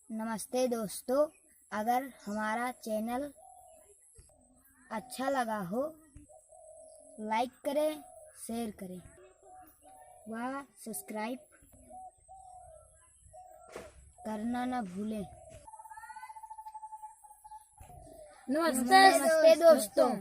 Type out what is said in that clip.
नमस्ते दोस्तों, अगर हमारा चैनल अच्छा लगा हो लाइक करें, शेयर करें व सब्सक्राइब करना न भूलें। नमस्ते दोस्तों।